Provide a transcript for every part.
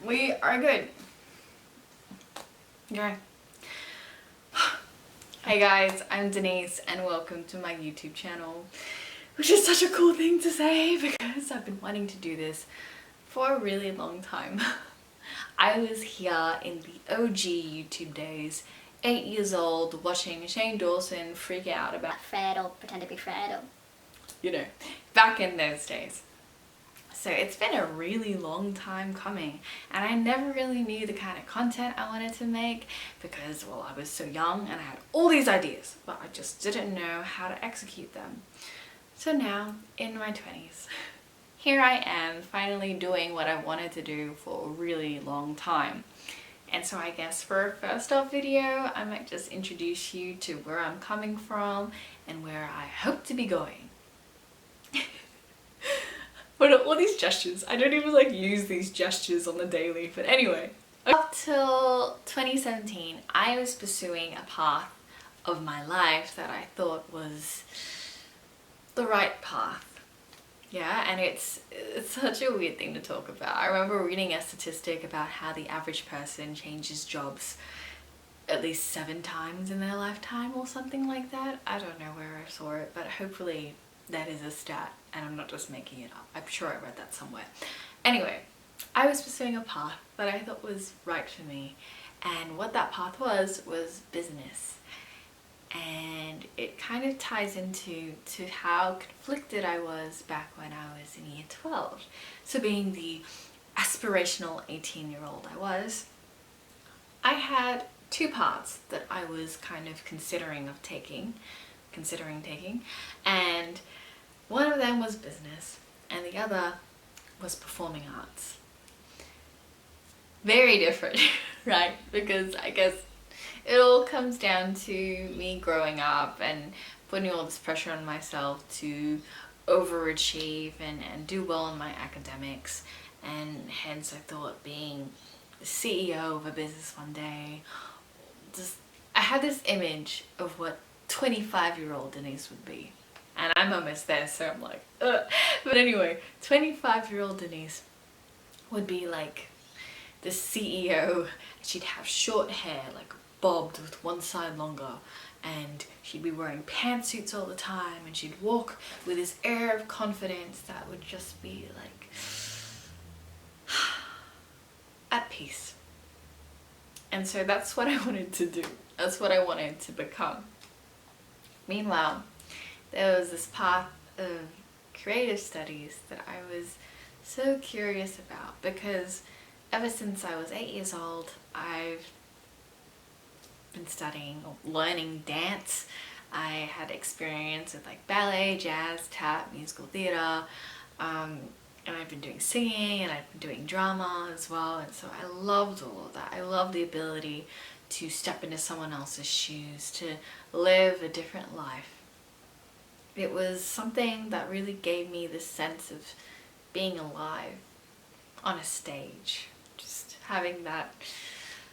We are good. Okay. Hey guys, I'm Denise and welcome to my YouTube channel, which is such a cool thing to say because I've been wanting to do this for a really long time. I was here in the OG YouTube days, 8 years old, watching Shane Dawson freak out about Fred or pretend to be Fred or... you know, back in those days. So it's been a really long time coming and I never really knew the kind of content I wanted to make because, well, I was so young and I had all these ideas, but I just didn't know how to execute them. So now, in my 20s, here I am finally doing what I wanted to do for a really long time. And so I guess for a first off video, I might just introduce you to where I'm coming from and where I hope to be going. But all these gestures, I don't even like use these gestures on the daily, but anyway. Up till 2017, I was pursuing a path of my life that I thought was the right path. Yeah, and it's such a weird thing to talk about. I remember reading a statistic about how the average person changes jobs at least 7 times in their lifetime or something like that. I don't know where I saw it, but hopefully that is a stat and I'm not just making it up. I'm sure I read that somewhere. Anyway, I was pursuing a path that I thought was right for me, and what that path was business. And it kind of ties into how conflicted I was back when I was in year 12. So being the aspirational 18-year-old I had 2 paths that I was kind of considering taking, and one of them was business and the other was performing arts. Very different, right? Because I guess it all comes down to me growing up and putting all this pressure on myself to overachieve and do well in my academics, and hence I thought being the CEO of a business one day, I had this image of what 25-year-old Denise would be. And I'm almost there, so I'm like, ugh. But anyway, 25-year-old Denise would be like the CEO. She'd have short hair, like bobbed with one side longer, and she'd be wearing pantsuits all the time, and she'd walk with this air of confidence that would just be like at peace. And so that's what I wanted to do. That's what I wanted to become. Meanwhile, there was this path of creative studies that I was so curious about because ever since I was 8 years old, I've been studying or learning dance. I had experience with like ballet, jazz, tap, musical theatre, and I've been doing singing and I've been doing drama as well, and so I loved all of that. I loved the ability to step into someone else's shoes, to live a different life. It was something that really gave me this sense of being alive on a stage. Just having that,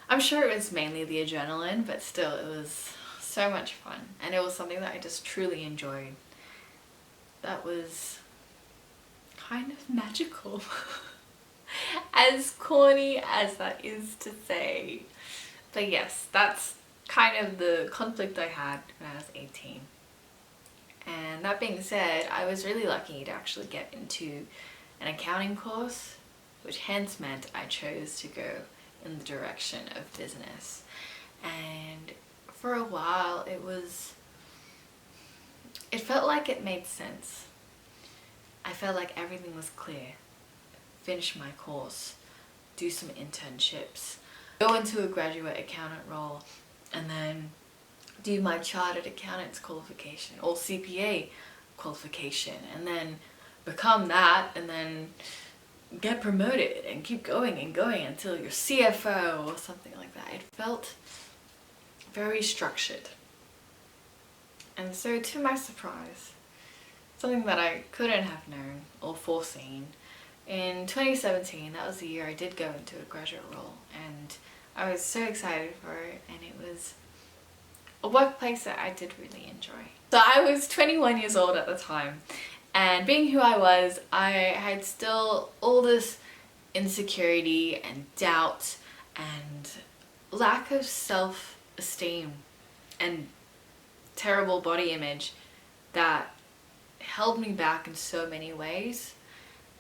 I'm sure it was mainly the adrenaline, but still it was so much fun. And it was something that I just truly enjoyed. That was kind of magical. As corny as that is to say. But yes, that's kind of the conflict I had when I was 18. And that being said, I was really lucky to actually get into an accounting course, which hence meant I chose to go in the direction of business. And for a while it felt like it made sense. I felt like everything was clear. Finish my course, do some internships, go into a graduate accountant role, and then do my chartered accountant's qualification or CPA qualification, and then become that, and then get promoted and keep going and going until you're CFO or something like that. It felt very structured. And so to my surprise, something that I couldn't have known or foreseen, in 2017, that was the year I did go into a graduate role, and I was so excited for it, and it was a workplace that I did really enjoy. So I was 21 years old at the time, and being who I was, I had still all this insecurity and doubt and lack of self-esteem and terrible body image that held me back in so many ways,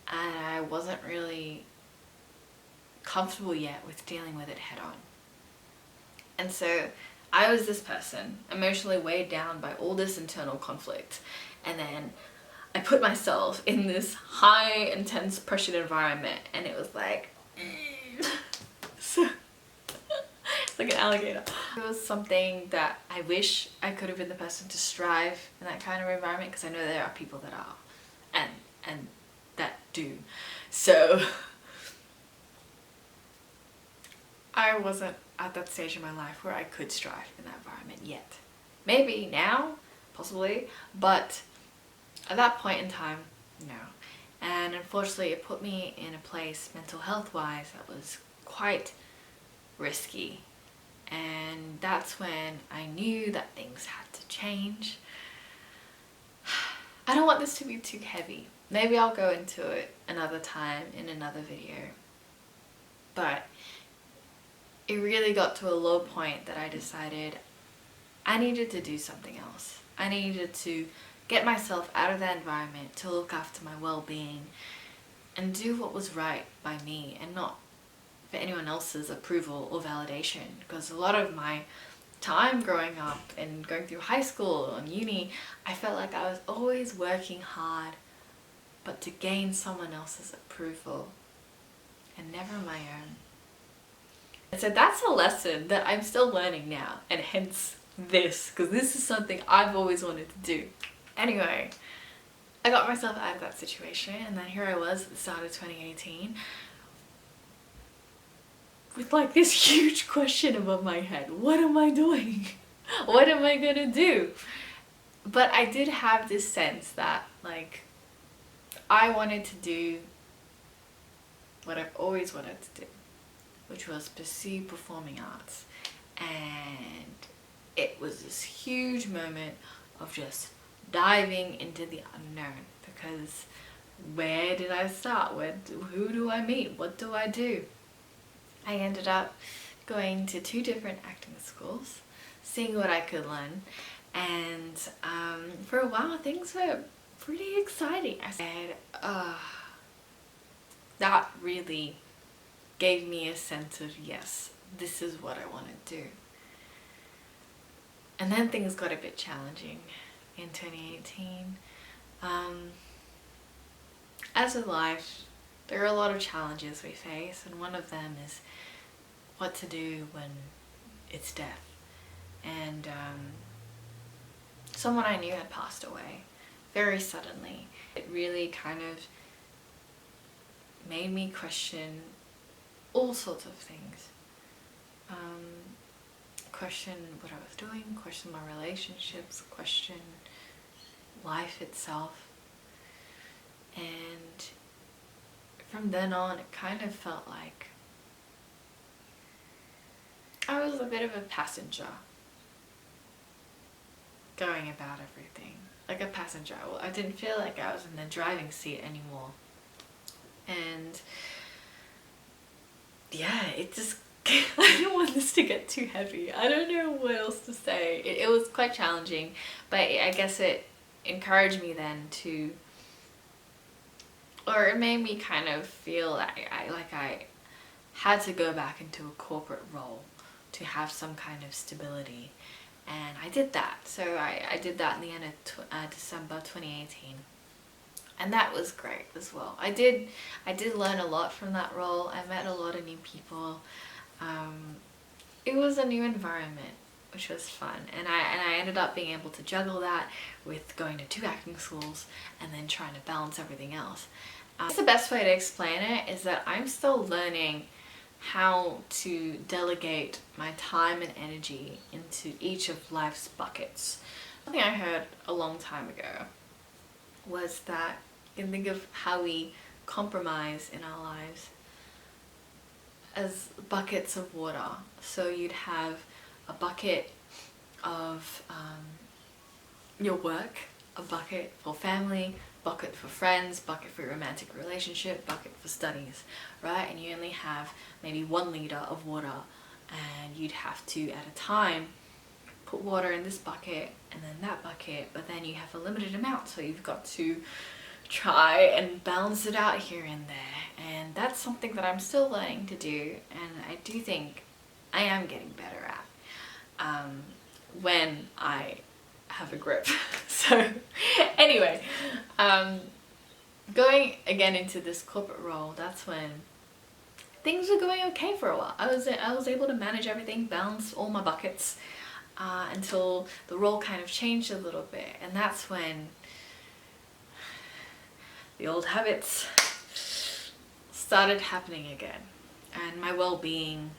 and I wasn't really comfortable yet with dealing with it head on. And so I was this person emotionally weighed down by all this internal conflict, and then I put myself in this high intense pressured environment, and it was like so it's like an alligator. It was something that I wish I could have been the person to strive in that kind of environment, because I know there are people that are and that do. So I wasn't at that stage in my life where I could strive in that environment yet. Maybe now, possibly, but at that point in time, no. And unfortunately it put me in a place mental health wise that was quite risky, and that's when I knew that things had to change. I don't want this to be too heavy. Maybe I'll go into it another time in another video, but it really got to a low point that I decided I needed to do something else. I needed to get myself out of that environment to look after my well-being and do what was right by me, and not for anyone else's approval or validation. Because a lot of my time growing up and going through high school and uni, I felt like I was always working hard, but to gain someone else's approval and never my own. And so that's a lesson that I'm still learning now, and hence this, because this is something I've always wanted to do. Anyway, I got myself out of that situation, and then here I was at the start of 2018 with like this huge question above my head. What am I doing? What am I gonna do? But I did have this sense that like I wanted to do what I've always wanted to do, which was pursue performing arts. And it was this huge moment of just diving into the unknown, because where did I start? Who do I meet? What do I do? I ended up going to 2 different acting schools, seeing what I could learn, and for a while things were pretty exciting. I said, that really gave me a sense of, yes, this is what I want to do. And then things got a bit challenging in 2018. As with life, there are a lot of challenges we face, and one of them is what to do when it's death. And someone I knew had passed away very suddenly. It really kind of made me question all sorts of things. Question what I was doing, question my relationships, question life itself. And from then on, it kind of felt like I was a bit of a passenger going about everything. Like a passenger. I didn't feel like I was in the driving seat anymore. And yeah, it just I don't want this to get too heavy. I don't know what else to say. It was quite challenging, but I guess it encouraged me then to, or it made me kind of feel like I had to go back into a corporate role to have some kind of stability. And I did that. So I did that in the end of December 2018. And that was great as well. I did learn a lot from that role. I met a lot of new people. It was a new environment, which was fun, and I ended up being able to juggle that with going to 2 acting schools and then trying to balance everything else. The best way to explain it is that I'm still learning how to delegate my time and energy into each of life's buckets. Something I heard a long time ago was that you can think of how we compromise in our lives as buckets of water. So you'd have a bucket of your work, a bucket for family, bucket for friends, bucket for romantic relationship, bucket for studies, right? And you only have maybe 1 liter of water, and you'd have to, at a time, put water in this bucket and then that bucket, but then you have a limited amount, so you've got to try and balance it out here and there. And that's something that I'm still learning to do, and I do think I am getting better at when I have a grip. So anyway, going again into this corporate role, that's when things were going okay for a while. I was able to manage everything, balance all my buckets, until the role kind of changed a little bit, and that's when the old habits started happening again, and my well-being,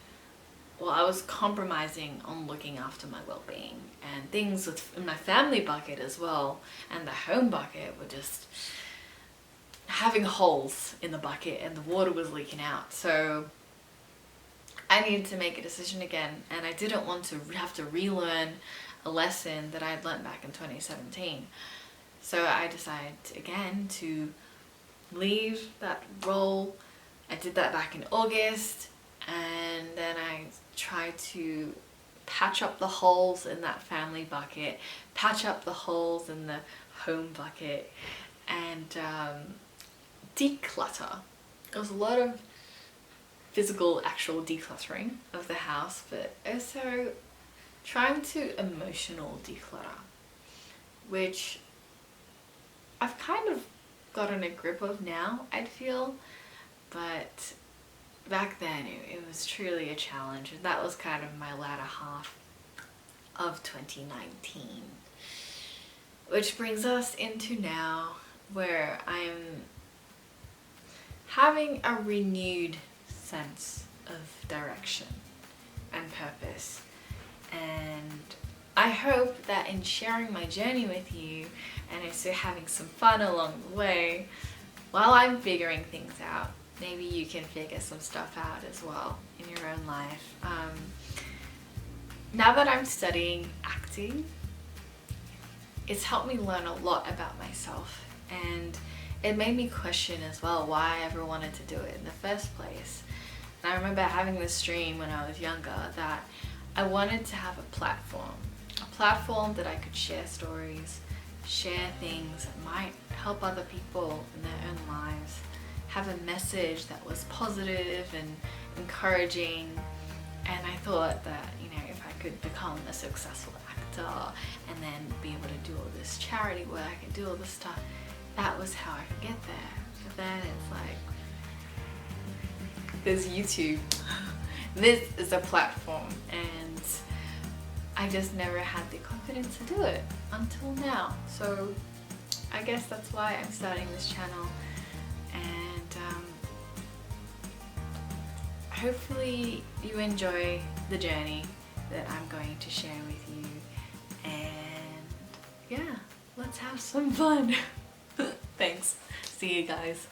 well, I was compromising on looking after my well-being, and things in my family bucket as well and the home bucket were just having holes in the bucket, and the water was leaking out. So I needed to make a decision again, and I didn't want to have to relearn a lesson that I had learned back in 2017. So I decided again to leave that role. I did that back in August, and then I tried to patch up the holes in that family bucket, patch up the holes in the home bucket, and declutter. There was a lot of physical, actual decluttering of the house, but also trying to emotional declutter, which I've kind of gotten a grip of now, I'd feel, but back then it was truly a challenge, and that was kind of my latter half of 2019. Which brings us into now, where I'm having a renewed sense of direction and purpose, and I hope that in sharing my journey with you, and also having some fun along the way while I'm figuring things out, maybe you can figure some stuff out as well in your own life. Now that I'm studying acting, it's helped me learn a lot about myself, and it made me question as well why I ever wanted to do it in the first place. And I remember having this dream when I was younger that I wanted to have a platform that I could share stories, share things that might help other people in their own lives, have a message that was positive and encouraging. And I thought that, you know, if I could become a successful actor and then be able to do all this charity work and do all this stuff, that was how I could get there. But then it's like, there's YouTube. This is a platform, and I just never had the confidence to do it until now. So I guess that's why I'm starting this channel, and hopefully you enjoy the journey that I'm going to share with you, and yeah, let's have some fun. Thanks. See you guys.